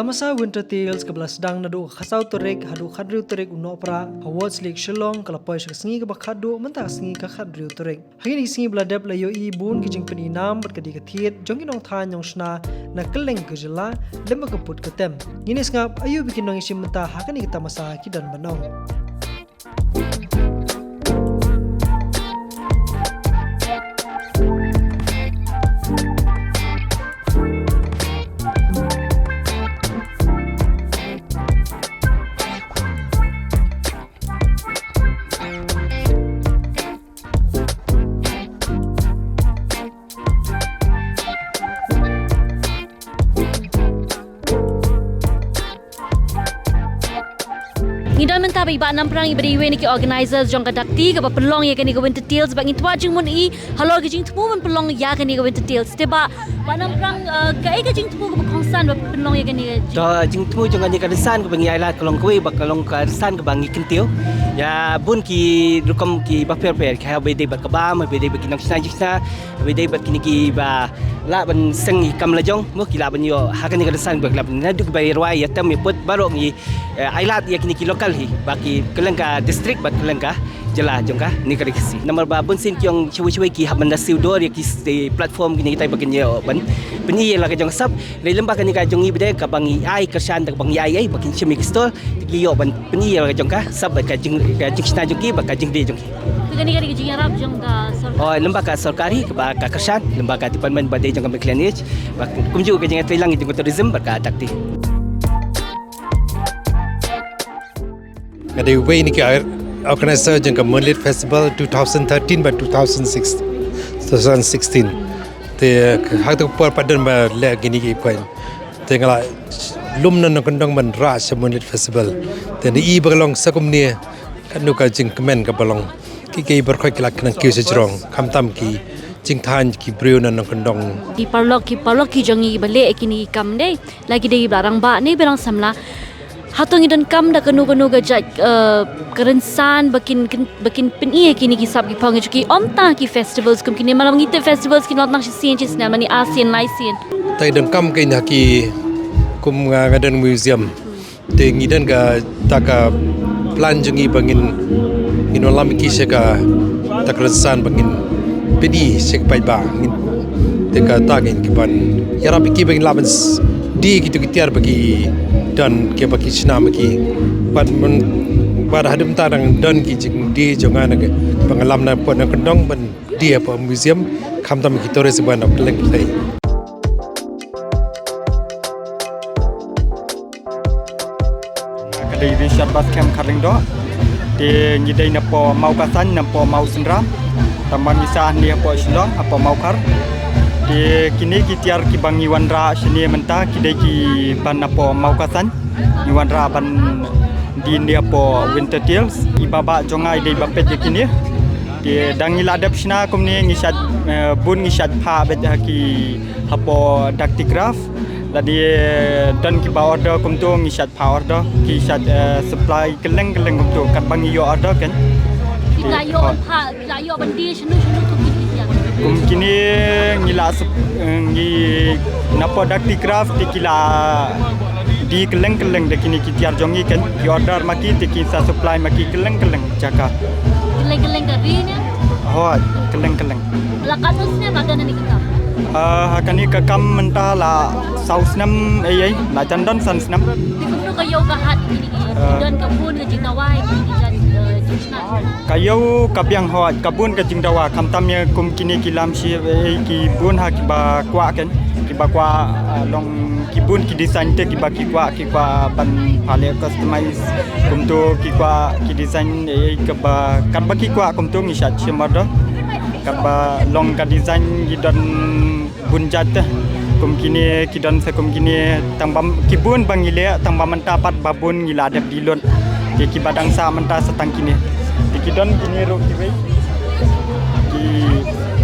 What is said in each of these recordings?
tamasa winter tales kebelas sedang nadu khasau terek hadu khadriu terek unopra awards league shillong kalapoi sengi ke bakhadu mentah sengi ke khadriu terek hari ni sengi beladap la yoi bun kijing peninam berkedi ketit jongki nong than yong shna na keleng ke jylla lemba keput ketem ini ngap ayu bikin nong isim mentah hakani kita masa kidan banong. Ngidam mentah bagi bak namprang ibadi iwe ni ki organizers jong kadakti ke pelong ya kani ke winter tales bak ngitwa jing mun I halo ke jing temu mun pelong ya kani ke winter tales teba bak namprang ke jing temu ke konsan bak pelong ya kani do jing temu jong ani kadesan ke bangi iala kolong kuwi bak kolong kadesan ke bangi kentiu ya bun ki rukom ki bak per ka be de bak kabam be de bak kinang sna be de bak kini ki ba la ban seng kam la jong mo ki la ban yo hakani kadesan bak la na duk bay rwai ya tam put barok ni iala ya kini ki lokal hi baki kelengka district bak kelengka jylla jongka ni kadikisi nomor ba bun sin kyong chui ki habanda siudor ya ki platform kini kita bagian yo ban penyi la ka jong sap le lembah kani ka jong ibde ka bangi ai kersan tak bangi ai bakin chimi stol ki yo ban penyi la ka jongka sap ka jing sna jongki bak ka jing de jongki kani kani jing arab jong ka oh lembah ka sarkari ka kersan lembah ka department badai jong ka meklanich bak kumju ka jing telang jong tourism bak ka takti Ada way ni kita organizer jengka Handmade Festival 2013 by 2016. Te hak tu per padan ba le gini ki point. Te ngala lum nan kondong man ra Handmade Festival. Te ni balong sakum ni kan nu ka jing kemen ka balong. Ki berkhoi kelak nang kiu sejrong kam tam ki jing than ki briu nan kondong. Ki parlok ki jongi bale kini kam dei lagi dei barang ba ni berang samla hatong idan kam da kanu gajak kerensan bakin peni kini ki sab ki pang ki omta ki festivals kum kini malam ngite festivals ki not nang sin na mani ASEAN laisen Tai dan kam ke nak ki kum ngadan museum te ngidan ka taka plan jungi bangin inolam ki seka takrensan bangin peni sek pai ba te ka tagin ki ban yara ki bangin labens di gitu kitiar bagi dan ke bagi senam bagi pada hadam tarang dan ki jing di jongan ke pengalam na pon kendong ban dia apa museum kam tam ki tore seban ok leng play kadai research bas camp kharling do te ngidai na po mau kasan na po mau sendram tambang isa ni po silong apa mau kar di kini kitiar ki bangi wanra sini mentah kidai ki ban apo mau kasan ni wanra ban di dia po winter tales ibaba jongai dei bapet kini di dangi ladap sina kumni ngisat bun ngisat pha bet ki apo dactigraph ladi dan ki ba order kum tu ngisat pha order ki sat supply keleng kumtu kat bangi yo order kan layo bandi shunu tu kum kini ngila ngi napo dactigraph tikila di keleng de kini kitiar jongi kan ki order maki tiki sa supply maki keleng jaka keleng karinya ho keleng la katusnya badan ni kita hakani ka kam mentah la saus nam ai la candon san nam itu kayo ka hat ini dan kabun ke jingawai kayo kabyang hot kabun ke jingdawa kamtamnya kum kini kilam si ki bun ha ki ba kwa kan ki ba kwa long ki bun ki design te ki ba ki kwa ban phale customize kum tu ki kwa ki design ke ba kan ba ki kwa kum tu ngisat chimado ka ba long ka design ki don bun jat kum kini ki don se kum kini tambam ki bun bangile tambam mentapat babun ngila ada dilon ki badang sa menta setang kini dikidon kini ro kiwe ki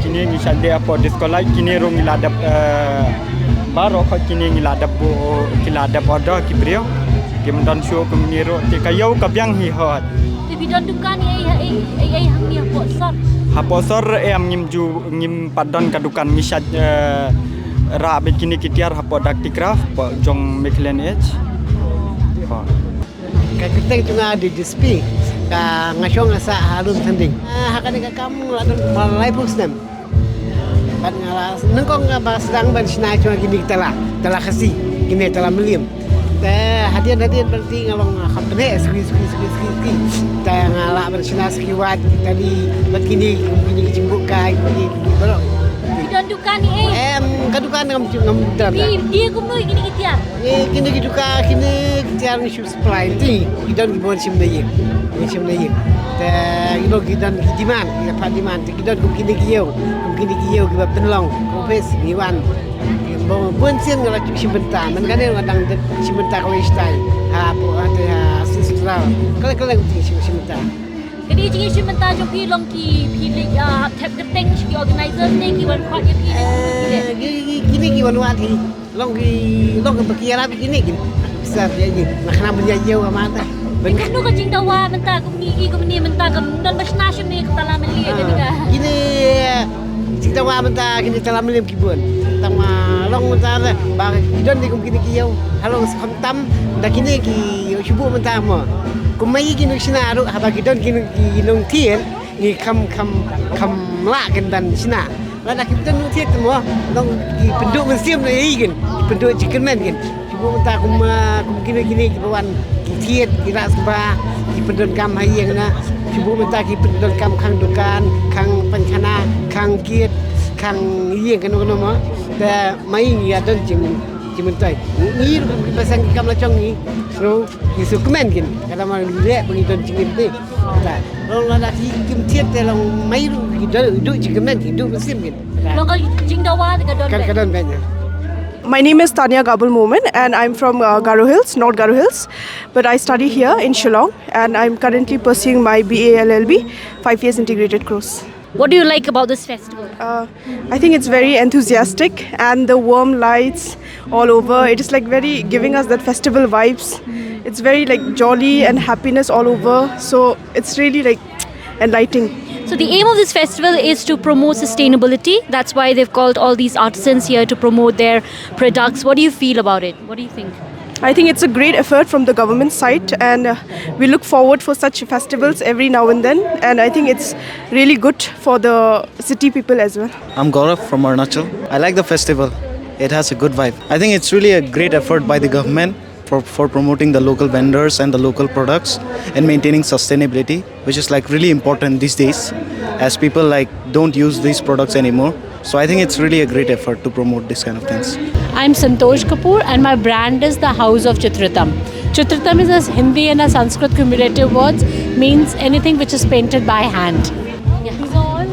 kini ngisal dia apa di sekolah kini ro ngiladap baro kho kini ngiladap bo kiladap order ki brio ki mendon show kini ro ti kayau kabyang hi hot ti bidon dukan ai hang ni haposor am ngim padon ka dukan ngisat ra bikini kitiar hapo dakti craft po jong Michelin Edge. Kita cuma di display ngasyong sa halun tanding. Hakan ka kamu adon malai pusnam. Ban ngalas nengkong ba sedang ban sinai cuma gini telah kasih gini telah meliam. Hadian berarti ngalong khapne ski. Ta ngala ban sinai skiwat tadi begini cimbuk kai begini belok. Don dukan ni Kadukan ngam dan. Dia kumno gini kitia. Kini kiduka kini kitia ni shoes supply ti kidon gibon sim na yin. Ta gidon gidiman pa diman kidon kini giyo giba penlong ko pes giwan. Bon sien ngala simbenta man kane ngadang simbenta ko style. Po ate sistra. Kala simbenta. Jadi jingi simbenta jo pi long ki tap keteng ki organizer ne ki wan khot ki Gini giwan wati long berkira begini gini bisa jadi nak menjajau amata Kan nu ka jing dawa menta ko ni menta ka don bas nation ni ka tala meli jadi ka. gini kita wa menta gini telah melim kibun tama long menta ba don di gini kiau halong tam da gini ki shubu menta mo kumai gini sinaru haba gidon gini nong tien ni kam la kan dan sina Lada kita nu tiet semua, dong penduduk museum ni kan, penduduk chicken man kan. Cuba minta kum gini kibawan tiet kira sebab penduduk kam hai yang na. Cuba minta penduduk kam kang dukan, kang pencana, kang kiet, kang yang kan mah. Dah mai ni ada cimentai. Ni pasang kam lacong ni, so isu kemen kan. Kalau mau lihat pengiton cingin ni. Long lada kim tiet long mai hidup cimen hidup musim kan. Long ka jing dawa ka don. Kadang banyak. My name is Tanya Gabul Momin and I'm from Garo Hills, North Garo Hills. But I study here in Shillong and I'm currently pursuing my BA LLB, 5 years integrated course. What do you like about this festival? I think it's very enthusiastic and the warm lights all over. It is like very giving us that festival vibes. It's very like jolly and happiness all over. So it's really like enlightening. So the aim of this festival is to promote sustainability. That's why they've called all these artisans here to promote their products. What do you feel about it? What do you think? I think it's a great effort from the government side and we look forward for such festivals every now and then, and I think it's really good for the city people as well. I'm Gaurav from Arunachal. I like the festival. It has a good vibe. I think it's really a great effort by the government for promoting the local vendors and the local products and maintaining sustainability, which is like really important these days as people like don't use these products anymore. So I think it's really a great effort to promote this kind of things. I'm Santosh Kapoor and my brand is the House of Chitratam. Chitratam is a Hindi and a Sanskrit cumulative words, means anything which is painted by hand. These are all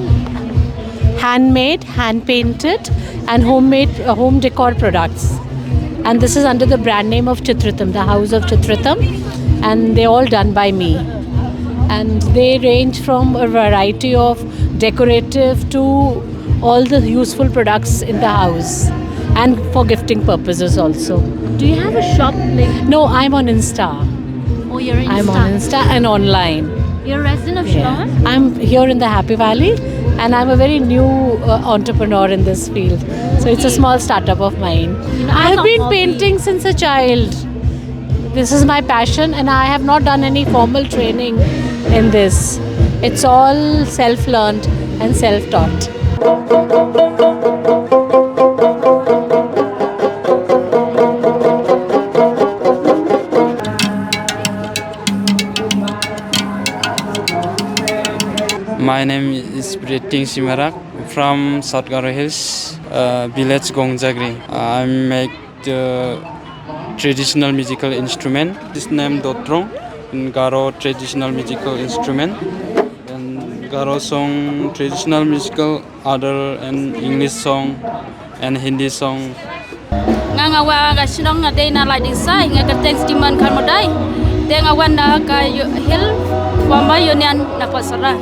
handmade, hand painted and homemade home decor products. And this is under the brand name of Chitratam, the House of Chitratam, and they're all done by me. And they range from a variety of decorative to all the useful products in the house and for gifting purposes also. Do you have a shop? No, I'm on Insta. Oh, you're in I'm on Insta and online. You're a resident of Shillong? I'm here in the Happy Valley and I'm a very new entrepreneur in this field. So it's a small startup of mine. I have been painting since a child. This is my passion and I have not done any formal training in this. It's all self-learned and self-taught. My name is Jingsiew from South Garo Hills, village Gongjagri. I make the traditional musical instrument. This name Dotrong, in Garo traditional musical instrument. And Garo song, traditional musical, other and English song and Hindi song. Nga wa ga Shillong nga day na lighting sai nga ka thanks diman kan modai. Tenga wanda ka hill wama yonian na pasara.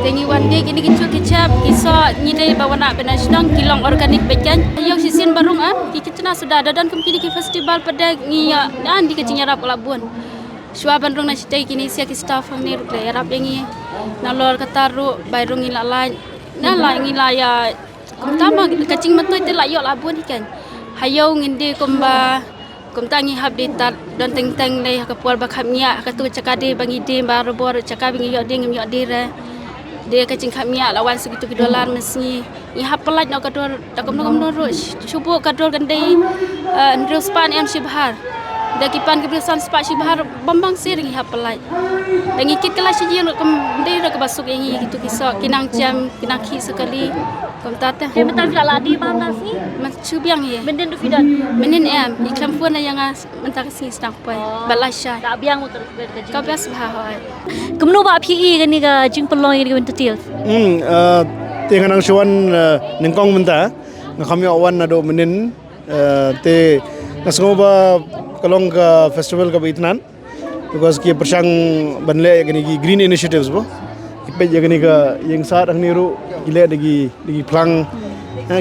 Tengi wande kini kicu kicap iso nyidai bawana bena Shillong kilong organik bejan. Yang sisin barung kita sudah ada dan kini ki festival pada ngia dan di kecinya rap Labuan. Shua bandrung na sitai kini sia ki staff ni rap yengi. Na lor kataru bairung ilalai. Na la ngilaya kum tama kacing matoi te la yo la bun ikan hayo ngindi kum tangi hab di tat don teng le ka pual ba khamia ka tu cakade bangi de ba robor cakabi ngi yo de ngi yo de re dia kacing khamia lawan segitu $2 mesti i hab pelat no kador takom no ro cubu kador gandai ndrospan em shibhar dakipan kebiasaan sepak shibhar bambang sering i hab pelat dangi kit kelas ji no kum dei ro ka basuk yang gitu kisah kinang jam kinang khi sekali kum tata Dia betul tidak ladi paham nasi. mas cubiang ye Benden tu fidan. menin em iklam pun yang mentak sing sedang pai balasha Tak biang motor kerja. kau biasa bahai Kemno ba PE kan ni ka jing pelong ni ka bentuk til. Tengah nang cuan nengkong menta, kami awan nado menin te nasngo ba kalong ka festival ka itnan because kia persang banle gani ki green initiatives bo ipe gani ka yang saat ang niru gile dagi plang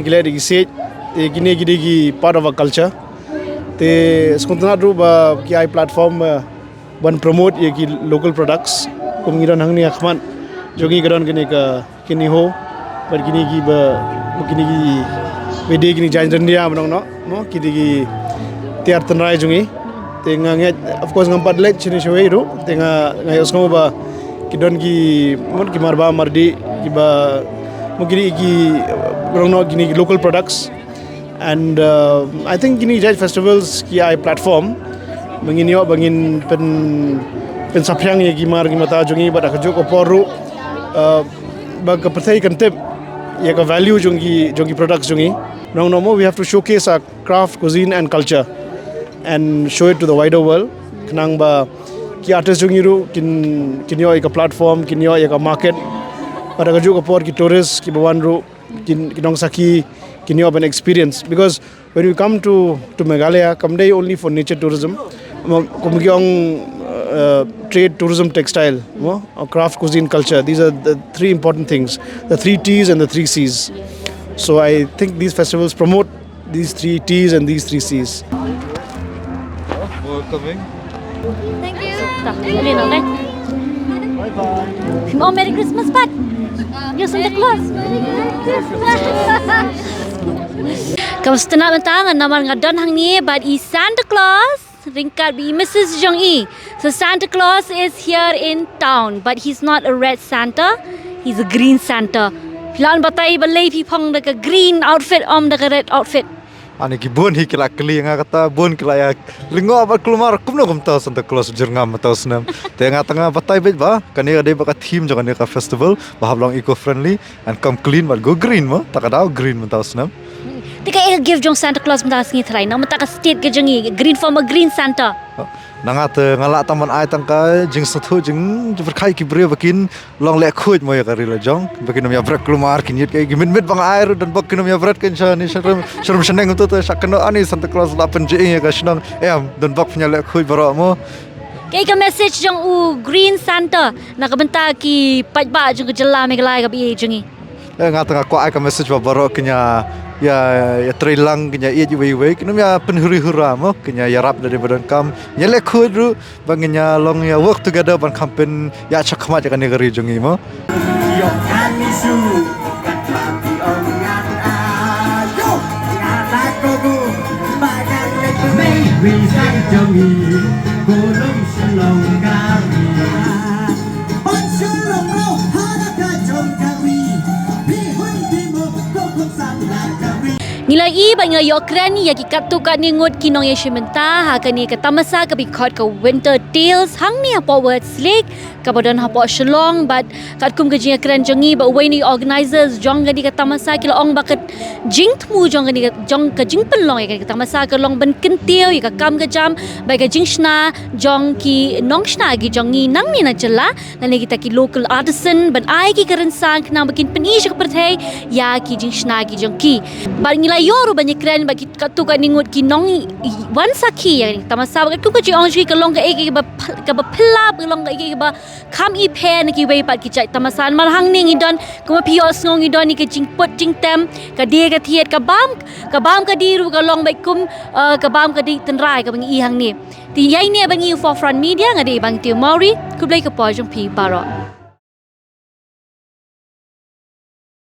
gile dagi set te gini gidi part of our culture te skontna ru ba ki ai platform ban promote ye ki local products kumiran hang ni akhman jogi garan gani ka kini ho par gini ki ba gini ki bede gini janjan dia manong no kidi ki tiar trai jungi tenga nge of course ngampat let chini shoi ru tenga ngai osmo ba kidon ki mon ki marba mardi ki ba mugiri ki no gini local products and I think gini judge festivals ki ai platform bangin yo bangin pen sapyang ye ki mar ki mata jungi ba da jo ko poru ba ka perthai kan tep ye ka value jungi products jungi no more we have to showcase our craft cuisine and culture and show it to the wider world knang ba ki artist jungi ru kin yo ek platform kin yo ek market pada gaju ko por ki tourist ki bawan ru kinong saki kin yo an experience because when you come to Meghalaya come day only for nature tourism kumgyong trade tourism textile or craft cuisine culture these are the three important things the 3 T's and the 3 C's so I think these festivals promote these 3 T's and these 3 C's. Thank you. Tak, boleh nak kan? Bye bye. Oh, Merry Christmas, Pat. You Santa Claus. Kamusta na mentang naman nga don hang ni but is Santa Claus ringkat bi Mrs. Jong E. So Santa Claus is here in town but he's not a red Santa, he's a green Santa. Lan batai balai pi pong deka green outfit deka red outfit. Ani ki bon hi kila kli nga kata bon kila ya lingo ba klumar kumno kumta Santa Claus jurngam mata snam te nga tanga batai bet ba kani ade ba ka theme jo kani ka festival ba hablong eco friendly and come clean but go green ma takada green mata snam Tika eka give jong Santa Claus mata singi trai na mata ka state ke jongi green from a green Santa. Nangat ngala taman ai tangka jing sathu jing berkai ki bre bakin long le khoj mo ya kari la jong bakin ya brak klumar kinit kai gimin mit bang air dan bakin ya brat kan ni sharum sheneng tu sakno ani Santa Claus la pen je ya ka shnang dan bak punya le khoj baro mo Kaya ka message jong u green Santa nakabenta ki pajba jong jylla Meghalaya ka bi jongi. Ngat nga ko ai ka message ba baro kenya ya trai lang kenya ia jiwe kinum ya penhuri hura mo kenya ya rap dari badan kam ya le khudru bangnya long ya work together ban campaign ya chakma ja kan negeri jongi mo yo kanisu katati ongan ayo ngata kogu bagan le we sai jongi golong selong kami on selong lo hana ka jong kami bihun timo kokon samla Nila i bang yo kran ya ki katu ka ni ngot kinong ye shimenta ha ka ni ka tamasa ka bi khot ka winter tales hang ni po word slick ka bodon ha po shlong but kat kum ka ji kran jongi ba wai ni organizers jong ga di ka tamasa ki long ba ka jing thmu jong ga ni ka jong ka jing pelong ya ka tamasa ka long ban kintiau ya ka kam ka jam ba ka jing shna jong ki nong shna gi jongi nang ni na jylla na ni kita ki local artisan ban ai ki karan sang na bakin pen i shak perthai ya ki jing shna gi jong ki ba nila yoru banyak keren bagi katu ka ningut ki nong wan sakhi ya tamasa ba tu ka ji onji ka long ka ek ka ba phlap ka long ka ek ba kham i phe na ki wei pat ki chai tamasan mal hang ning idon kuma pios ngong idon ni ka jing pot jing tem ka de ka thiet ka bam ka diru ka long bai kum ka bam ka di trai ka bang i hang ni ti yai ne bang i for front media ngade bang ti mori ku blai ka po jong pi baro